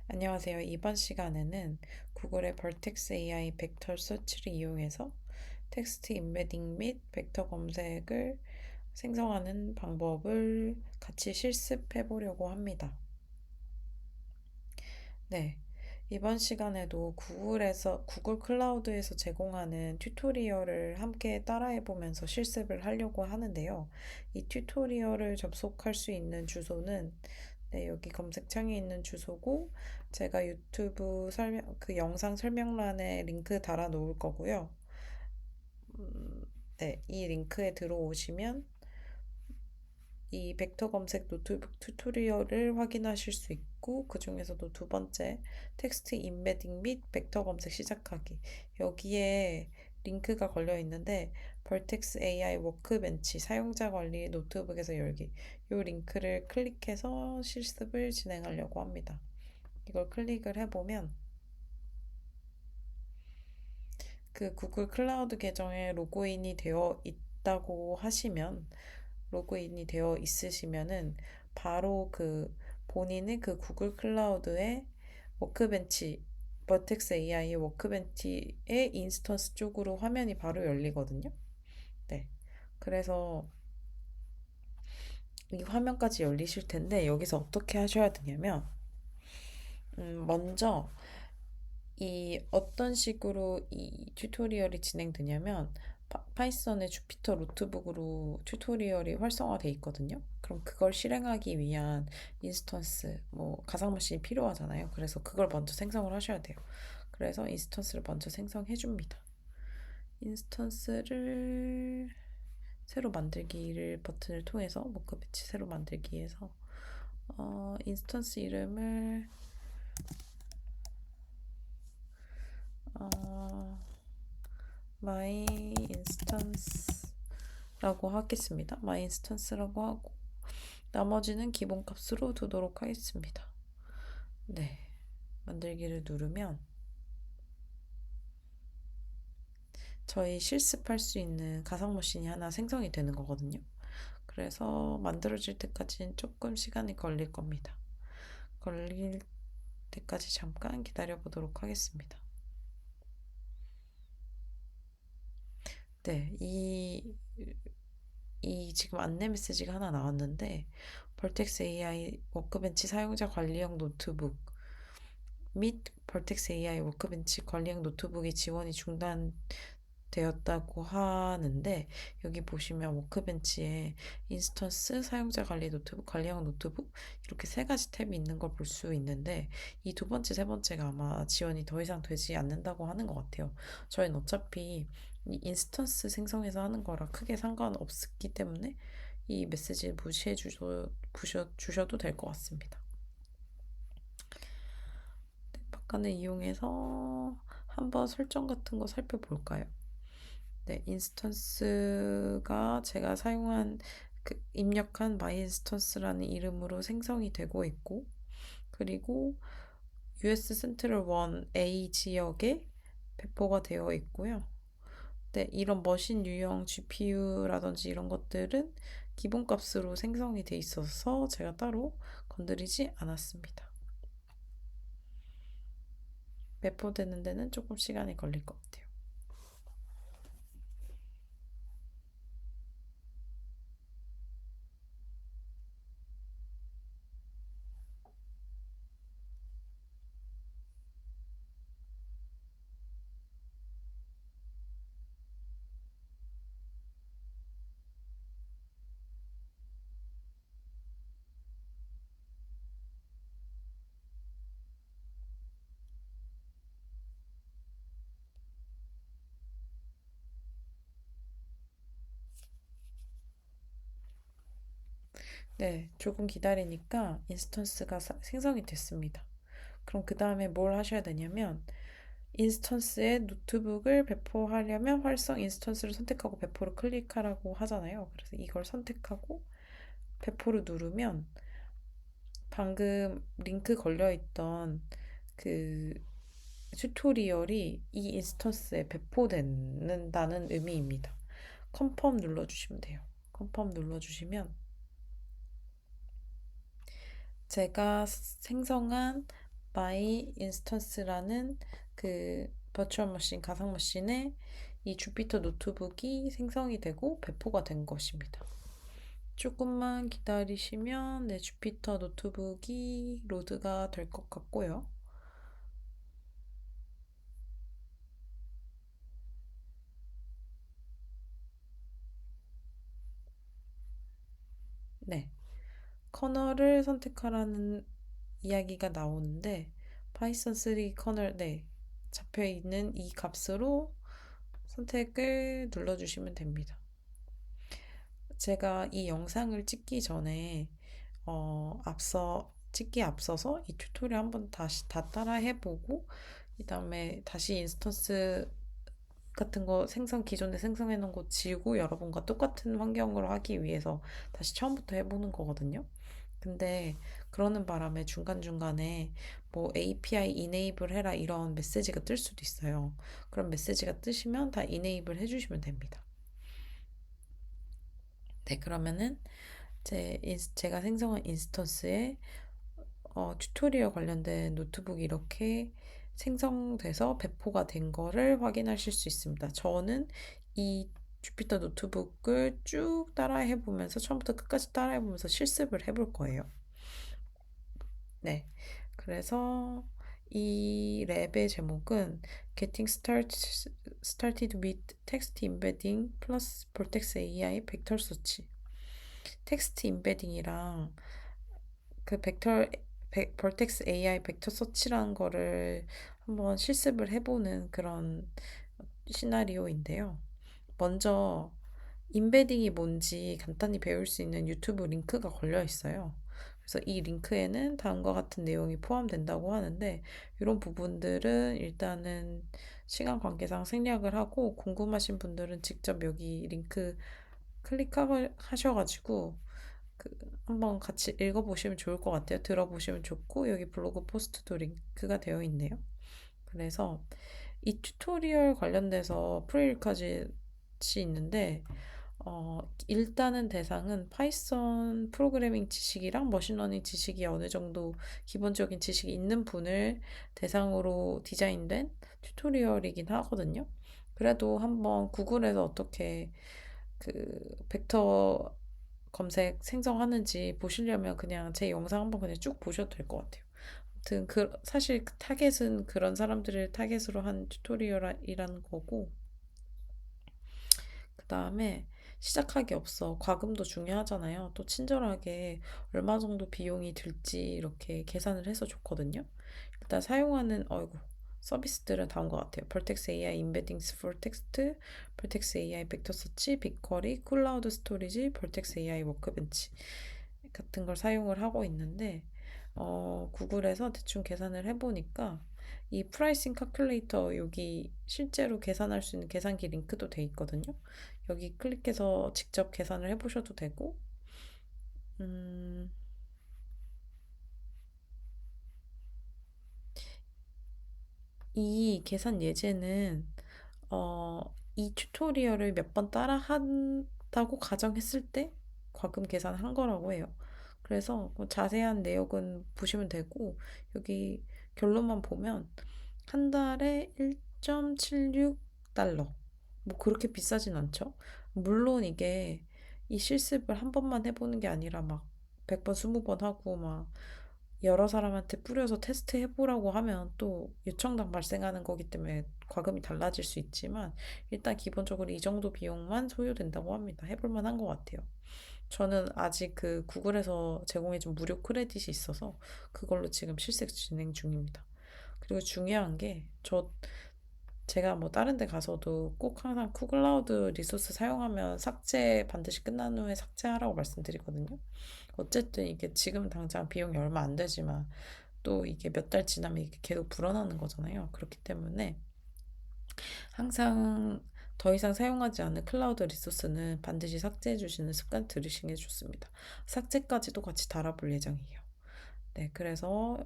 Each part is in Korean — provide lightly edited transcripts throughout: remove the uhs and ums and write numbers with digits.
안녕하세요. 이번 시간에는 구글의 벌텍스 AI 벡터 서치를 이용해서 텍스트 임베딩 및 벡터 검색을 생성하는 방법을 같이 실습해 보려고 합니다. 네. 이번 시간에도 구글 클라우드에서 제공하는 튜토리얼을 함께 따라해 보면서 실습을 하려고 하는데요. 이 튜토리얼을 접속할 수 있는 주소는 네, 여기 검색창에 있는 주소고 제가 유튜브 영상 설명란에 링크 달아 놓을 거고요. 네, 이 링크에 들어오시면 이 벡터 검색 노트북 튜토리얼을 확인하실 수 있고 그 중에서도 두 번째 텍스트 임베딩 및 벡터 검색 시작하기 여기에 링크가 걸려 있는데 벌텍스 AI 워크벤치 사용자 관리 노트북에서 열기 이 링크를 클릭해서 실습을 진행하려고 합니다. 이걸 클릭을 해보면 그 구글 클라우드 계정에 로그인이 되어 있다고 하시면 로그인이 되어 있으시면은 바로 그 본인의 그 구글 클라우드의 워크벤치 버텍스 AI 워크벤치의 인스턴스 쪽으로 화면이 바로 열리거든요. 네. 그래서 이 화면까지 열리실 텐데 여기서 어떻게 하셔야 되냐면 먼저 이 어떤 식으로 이 튜토리얼이 진행되냐면 파이썬의 주피터 노트북으로 튜토리얼이 활성화돼 있거든요. 그럼 그걸 실행하기 위한 인스턴스, 뭐 가상 머신이 필요하잖아요. 그래서 그걸 먼저 생성을 하셔야 돼요. 그래서 인스턴스를 먼저 생성해 줍니다. 인스턴스를 새로 만들기를 버튼을 통해서 모크 배치 새로 만들기에서 인스턴스 이름을 어, my instance라고 하겠습니다. my instance라고 하고 나머지는 기본값으로 두도록 하겠습니다. 네, 만들기를 누르면 저희 실습할 수 있는 가상머신이 하나 생성이 되는 거거든요. 그래서 만들어질 때까지는 조금 시간이 걸릴 겁니다. 걸릴 때까지 잠깐 기다려 보도록 하겠습니다. 네, 이 지금 안내 메시지가 하나 나왔는데 벌텍스 AI 워크벤치 사용자 관리형 노트북 및 벌텍스 AI 워크벤치 관리형 노트북의 지원이 중단되었다고 하는데 여기 보시면 워크벤치에 인스턴스, 사용자 관리 노트북, 관리형 노트북 이렇게 세 가지 탭이 있는 걸 볼 수 있는데 이 두 번째, 세 번째가 아마 지원이 더 이상 되지 않는다고 하는 것 같아요. 저희는 어차피 이 인스턴스 생성해서 하는 거라 크게 상관없기 때문에 이 메시지 주셔도 될 것 같습니다. 탭박간을 이용해서 한번 설정 같은 거 살펴볼까요? 네, 인스턴스가 제가 사용한 입력한 마이인스턴스라는 이름으로 생성이 되고 있고 그리고 US 센트럴 1 A 지역에 배포가 되어 있고요. 네, 이런 머신 유형 GPU라든지 이런 것들은 기본값으로 생성이 돼 있어서 제가 따로 건드리지 않았습니다. 배포되는 데는 조금 시간이 걸릴 것 같아요. 네, 조금 기다리니까 인스턴스가 생성이 됐습니다. 그럼 그 다음에 뭘 하셔야 되냐면 인스턴스에 노트북을 배포하려면 활성 인스턴스를 선택하고 배포를 클릭하라고 하잖아요. 그래서 이걸 선택하고 배포를 누르면 방금 링크 걸려있던 그 튜토리얼이 이 인스턴스에 배포된다는 의미입니다. 컨펌 눌러주시면 돼요. 컨펌 눌러주시면 제가 생성한 by instance라는 그 버추얼 머신 가상 머신에 이 주피터 노트북이 생성이 되고 배포가 된 것입니다. 조금만 기다리시면 네, 주피터 노트북이 로드가 될 것 같고요. 네, 커널을 선택하라는 이야기가 나오는데 파이썬 3 커널 네, 잡혀 있는 이 값으로 선택을 눌러주시면 됩니다. 제가 이 영상을 찍기 전에 앞서서 이 튜토리얼 한번 다시 다 따라 해보고 그다음에 다시 인스턴스 같은 거 기존에 생성해 놓은 거 지우고 여러분과 똑같은 환경으로 하기 위해서 다시 처음부터 해보는 거거든요. 근데 그러는 바람에 중간중간에 뭐 API 이네이블 해라 이런 메시지가 뜰 수도 있어요. 그런 메시지가 뜨시면 다 이네이블 해주시면 됩니다. 네, 그러면은 제가 생성한 인스턴스에 튜토리얼 관련된 노트북이 이렇게 생성돼서 배포가 된 거를 확인하실 수 있습니다. 저는 이 주피터 노트북을 쭉 따라해 보면서 처음부터 끝까지 따라해 보면서 실습을 해볼 거예요. 네. 그래서 이 랩의 제목은 Started with Text Embedding plus Vertex AI Vector Search. 텍스트 임베딩이랑 그 벌텍스 AI 벡터 서치라는 거를 한번 실습을 해보는 그런 시나리오인데요. 먼저 임베딩이 뭔지 간단히 배울 수 있는 유튜브 링크가 걸려 있어요. 그래서 이 링크에는 다음과 같은 내용이 포함된다고 하는데 이런 부분들은 일단은 시간 관계상 생략을 하고 궁금하신 분들은 직접 여기 링크 클릭하셔가지고 그 한번 같이 읽어보시면 좋을 것 같아요. 들어보시면 좋고 여기 블로그 포스트도 링크가 되어 있네요. 그래서 이 튜토리얼 관련돼서 프리리커짓이 있는데 일단은 대상은 파이썬 프로그래밍 지식이랑 머신러닝 지식이 어느 정도 기본적인 지식이 있는 분을 대상으로 디자인된 튜토리얼이긴 하거든요. 그래도 한번 구글에서 어떻게 그 벡터 검색 생성하는지 보시려면 그냥 제 영상 한번 그냥 쭉 보셔도 될 것 같아요. 아무튼 사실 타겟은 그런 사람들을 타겟으로 한 튜토리얼이라는 거고 그 다음에 시작하기 앞서 과금도 중요하잖아요. 또 친절하게 얼마 정도 비용이 들지 이렇게 계산을 해서 좋거든요. 일단 사용하는 서비스들은 다음 것 같아요. 벌텍스 AI 임베딩스 for 텍스트, 벌텍스 AI 벡터 서치, 빅쿼리, 클라우드 스토리지, 벌텍스 AI 워크벤치 같은 걸 사용을 하고 있는데 구글에서 대충 계산을 해보니까 이 프라이싱 칼큘레이터 여기 실제로 계산할 수 있는 계산기 링크도 돼 있거든요. 여기 클릭해서 직접 계산을 해보셔도 되고 음, 이 계산 예제는 어, 이 튜토리얼을 몇 번 따라 한다고 가정했을 때 과금 계산한 거라고 해요. 그래서 뭐 자세한 내역은 보시면 되고 여기 결론만 보면 한 달에 1.76달러. 뭐 그렇게 비싸진 않죠. 물론 이게 이 실습을 한 번만 해보는 게 아니라 막 100번, 20번 하고 막 여러 사람한테 뿌려서 테스트 해보라고 하면 또 요청당 발생하는 거기 때문에 과금이 달라질 수 있지만 일단 기본적으로 이 정도 비용만 소요된다고 합니다. 해볼 만한 것 같아요. 저는 아직 그 구글에서 제공해준 무료 크레딧이 있어서 그걸로 지금 실습 진행 중입니다. 그리고 중요한 게 제가 뭐 다른 데 가서도 꼭 항상 쿠클라우드 리소스 사용하면 반드시 끝난 후에 삭제하라고 말씀드리거든요. 어쨌든 이게 지금 당장 비용이 얼마 안 되지만 또 이게 몇 달 지나면 이게 계속 불어나는 거잖아요. 그렇기 때문에 항상 더 이상 사용하지 않는 클라우드 리소스는 반드시 삭제해 주시는 습관 들이시는 게 좋습니다. 삭제까지도 같이 달아볼 예정이에요. 네, 그래서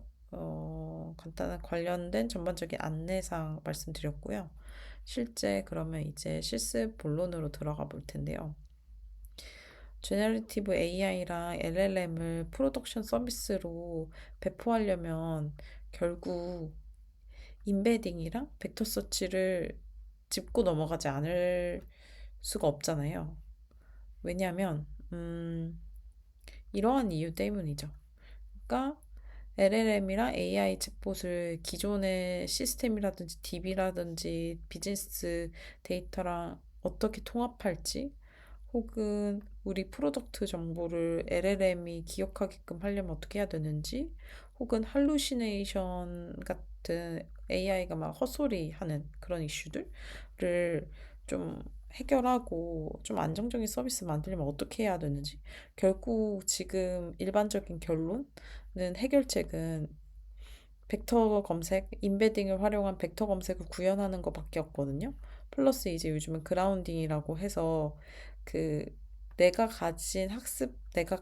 간단한 관련된 전반적인 안내사항 말씀드렸고요. 실제 그러면 이제 실습 본론으로 들어가 볼 텐데요. 제너리티브 AI랑 LLM을 프로덕션 서비스로 배포하려면 결국 인베딩이랑 벡터 서치를 짚고 넘어가지 않을 수가 없잖아요. 왜냐하면 이러한 이유 때문이죠. 그러니까 LLM이랑 AI 챗봇을 기존의 시스템이라든지 DB라든지 비즈니스 데이터랑 어떻게 통합할지, 혹은 우리 프로덕트 정보를 LLM이 기억하게끔 하려면 어떻게 해야 되는지, 혹은 할루시네이션 같은 AI가 막 헛소리 하는 그런 이슈들을 좀 해결하고 좀 안정적인 서비스 만들려면 어떻게 해야 되는지, 결국 지금 일반적인 결론은, 해결책은 벡터 검색, 인베딩을 활용한 벡터 검색을 구현하는 것밖에 없거든요. 플러스 이제 요즘은 그라운딩이라고 해서 그 내가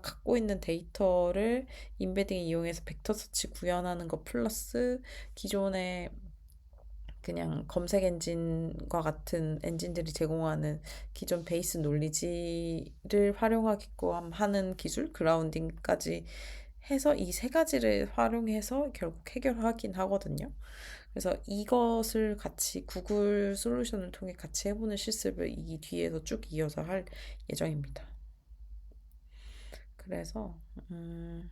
갖고 있는 데이터를 인베딩 이용해서 벡터 서치 구현하는 것 플러스 기존의 그냥 검색 엔진과 같은 엔진들이 제공하는 기존 베이스 놀리지를 활용하게끔 하는 기술, 그라운딩까지 해서 이 세 가지를 활용해서 결국 해결하긴 하거든요. 그래서 이것을 같이 구글 솔루션을 통해 같이 해보는 실습을 이 뒤에서 쭉 이어서 할 예정입니다. 그래서 음,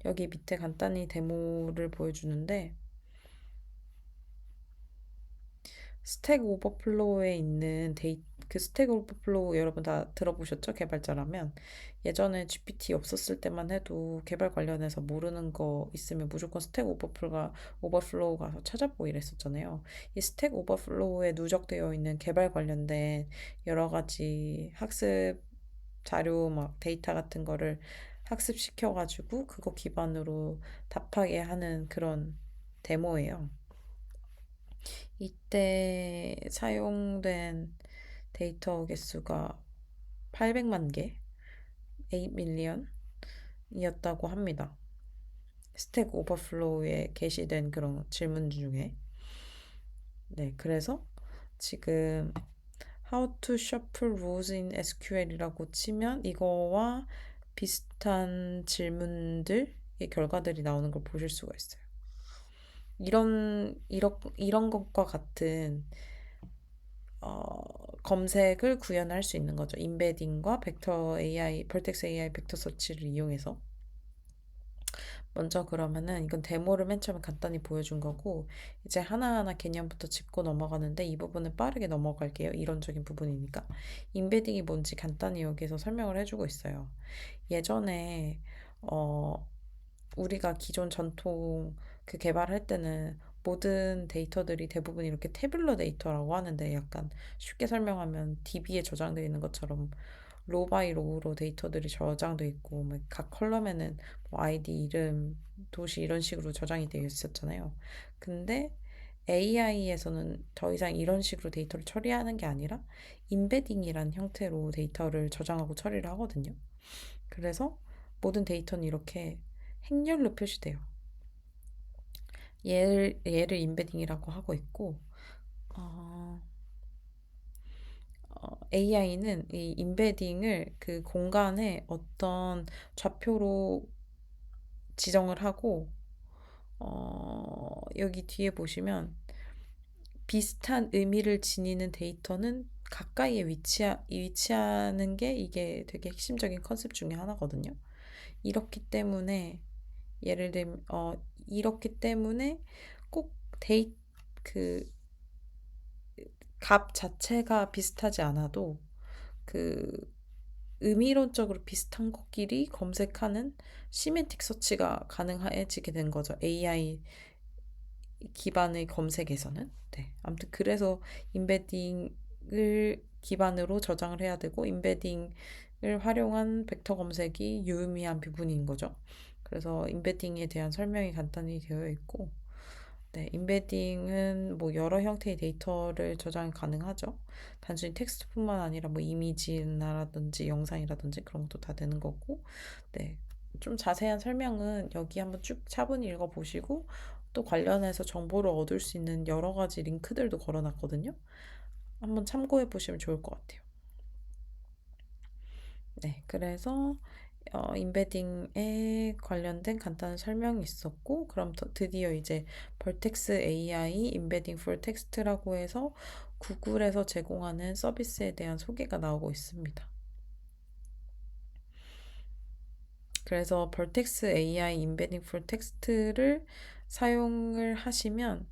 여기 밑에 간단히 데모를 보여주는데, 스택 오버플로우에 있는 그 스택 오버플로우 여러분 다 들어보셨죠? 개발자라면 예전에 GPT 없었을 때만 해도 개발 관련해서 모르는 거 있으면 무조건 스택 오버플로우 가서 찾아보고 이랬었잖아요. 이 스택 오버플로우에 누적되어 있는 개발 관련된 여러 가지 학습 자료 막 데이터 같은 거를 학습시켜가지고 그거 기반으로 답하게 하는 그런 데모예요. 이때 사용된 데이터 개수가 800만 개, 8밀리언이었다고 합니다. 스택 오버플로우에 게시된 그런 질문 중에. 네, 그래서 지금 How to Shuffle Rows in SQL이라고 치면 이거와 비슷한 질문들의 결과들이 나오는 걸 보실 수가 있어요. 이런 것과 같은 검색을 구현할 수 있는 거죠. 인베딩과 벡터 AI, 벌텍스 AI 벡터 서치를 이용해서. 먼저 그러면은 이건 데모를 맨 처음에 간단히 보여준 거고, 이제 하나하나 개념부터 짚고 넘어가는데 이 부분은 빠르게 넘어갈게요. 이론적인 부분이니까. 인베딩이 뭔지 간단히 여기서 설명을 해주고 있어요. 예전에 어, 우리가 기존 전통 그 개발할 때는 모든 데이터들이 대부분 이렇게 태블러 데이터라고 하는데, 약간 쉽게 설명하면 DB에 저장되어 있는 것처럼 로우 바이 로우로 데이터들이 저장돼 있고, 각 컬럼에는 뭐 아이디, 이름, 도시 이런 식으로 저장이 되어 있었잖아요. 근데 AI에서는 더 이상 이런 식으로 데이터를 처리하는 게 아니라 인베딩이란 형태로 데이터를 저장하고 처리를 하거든요. 그래서 모든 데이터는 이렇게 행렬로 표시돼요. 얘를 인베딩이라고 하고 있고, 어, AI는 이 인베딩을 그 공간에 어떤 좌표로 지정을 하고, 여기 뒤에 보시면 비슷한 의미를 지니는 데이터는 가까이에 위치하는 게 이게 되게 핵심적인 컨셉 중에 하나거든요. 이렇기 때문에 예를 들면 이렇기 때문에 꼭 데이 그 값 자체가 비슷하지 않아도 그 의미론적으로 비슷한 것끼리 검색하는 시멘틱 서치가 가능해지게 된 거죠. AI 기반의 검색에서는. 네. 아무튼 그래서 인베딩을 기반으로 저장을 해야 되고, 인베딩을 활용한 벡터 검색이 유의미한 부분인 거죠. 그래서 인베딩에 대한 설명이 간단히 되어 있고, 네, 인베딩은 뭐 여러 형태의 데이터를 저장이 가능하죠. 단순히 텍스트뿐만 아니라 뭐 이미지라든지 영상이라든지 그런 것도 다 되는 거고, 네. 좀 자세한 설명은 여기 한번 쭉 차분히 읽어보시고, 또 관련해서 정보를 얻을 수 있는 여러 가지 링크들도 걸어놨거든요. 한번 참고해 보시면 좋을 것 같아요. 네, 그래서 인베딩에 관련된 간단한 설명이 있었고, 그럼 드디어 이제 벌텍스 AI 인베딩 for 텍스트라고 해서 구글에서 제공하는 서비스에 대한 소개가 나오고 있습니다. 그래서 벌텍스 AI 인베딩 for 텍스트를 사용을 하시면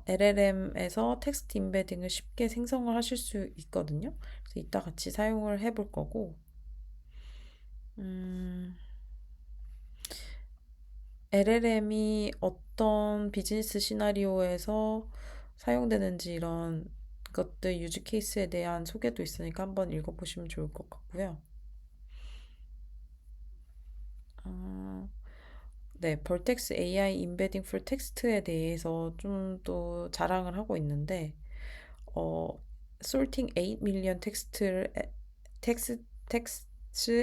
LLM에서 텍스트 인베딩을 쉽게 생성을 하실 수 있거든요. 그래서 이따 같이 사용을 해볼 거고, 음, LLM이 어떤 비즈니스 시나리오에서 사용되는지 이런 것들 유즈 케이스에 대한 소개도 있으니까 한번 읽어보시면 좋을 것 같고요. 어, 네, 벌텍스 AI 인베딩 for 텍스트에 대해서 좀 또 자랑을 하고 있는데, 어, sorting 8 million 텍스트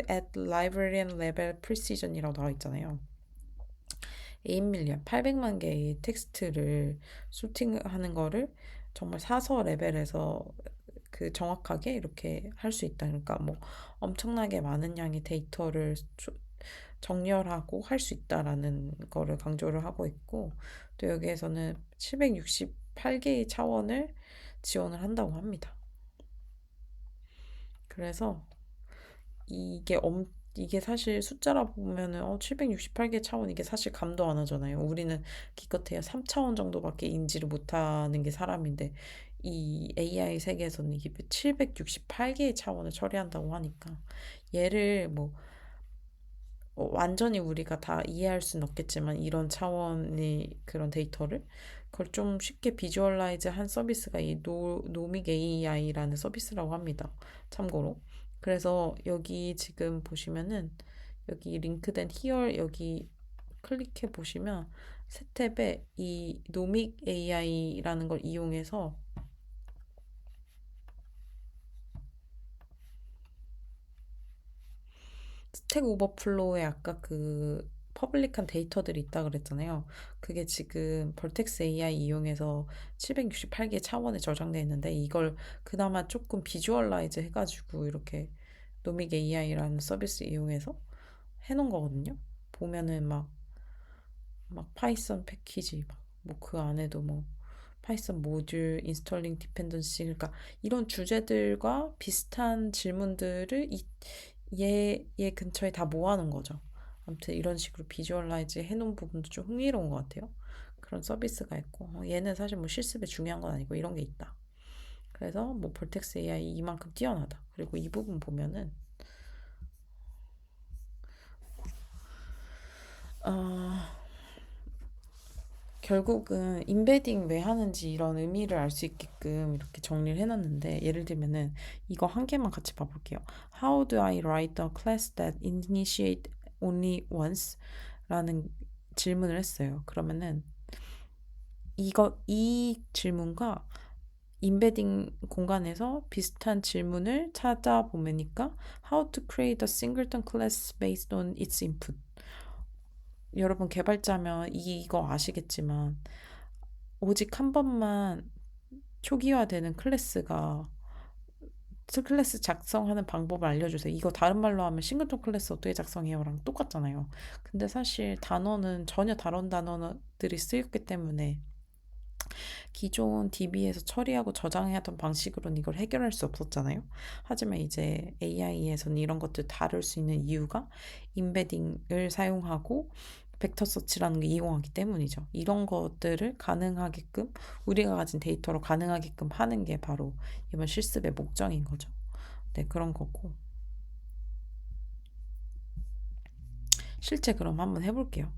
at librarian level precision이라고 나와 있잖아요. 8밀리언, 800만 개의 텍스트를 소팅하는 거를 정말 사서 레벨에서 그 정확하게 이렇게 할 수 있다. 그러니까 뭐 엄청나게 많은 양의 데이터를 정렬하고 할 수 있다라는 거를 강조를 하고 있고, 또 여기에서는 768개의 차원을 지원을 한다고 합니다. 그래서 이게 이게 사실 숫자라 보면은 768개 차원 이게 사실 감도 안 하잖아요. 우리는 기껏해야 3차원 정도밖에 인지를 못하는 게 사람인데 이 AI 세계에서는 이게 768개의 차원을 처리한다고 하니까 얘를 뭐 완전히 우리가 다 이해할 수는 없겠지만 이런 차원의 그런 데이터를 그걸 좀 쉽게 비주얼라이즈 한 서비스가 이 노믹 AI라는 서비스라고 합니다. 참고로. 그래서 여기 지금 보시면은 여기 링크된 here 여기 클릭해 보시면 새 탭에 이 노믹 AI라는 걸 이용해서 스택 오버플로우에 아까 그 퍼블릭한 데이터들이 있다 그랬잖아요. 그게 지금 벌텍스 AI 이용해서 768개 차원에 저장돼 있는데 이걸 그나마 조금 비주얼라이즈 해가지고 이렇게 노믹 AI라는 서비스 이용해서 해놓은 거거든요. 보면은 막 파이썬 패키지 뭐 그 안에도 뭐 파이썬 모듈 인스톨링 디펜던시 그러니까 이런 주제들과 비슷한 질문들을 얘 근처에 다 모아놓은 거죠. 아무튼 이런 식으로 비주얼라이즈 해놓은 부분도 좀 흥미로운 것 같아요. 그런 서비스가 있고 얘는 사실 뭐 실습에 중요한 건 아니고 이런 게 있다. 그래서 뭐 볼텍스 AI 이만큼 뛰어나다. 그리고 이 부분 보면은 어, 결국은 인베딩 왜 하는지 이런 의미를 알 수 있게끔 이렇게 정리를 해놨는데 예를 들면은 이거 한 개만 같이 봐볼게요. How do I write a class that initiate only once? 라는 질문을 했어요. 그러면은 이 질문과 인베딩 공간에서 비슷한 질문을 찾아보니까 How to create a singleton class based on its input. 여러분 개발자면 이거 아시겠지만 오직 한 번만 초기화되는 클래스 작성하는 방법을 알려주세요. 이거 다른 말로 하면 싱글톤 클래스 어떻게 작성해요랑 똑같잖아요. 근데 사실 단어는 전혀 다른 단어들이 쓰였기 때문에 기존 DB에서 처리하고 저장해야 하던 방식으로는 이걸 해결할 수 없었잖아요. 하지만 이제 AI에서는 이런 것들 다룰 수 있는 이유가 인베딩을 사용하고 벡터 서치라는 게 이용하기 때문이죠. 이런 것들을 가능하게끔 우리가 가진 데이터로 가능하게끔 하는 게 바로 이번 실습의 목적인 거죠. 네, 그런 거고. 실제 그럼 한번 해볼게요.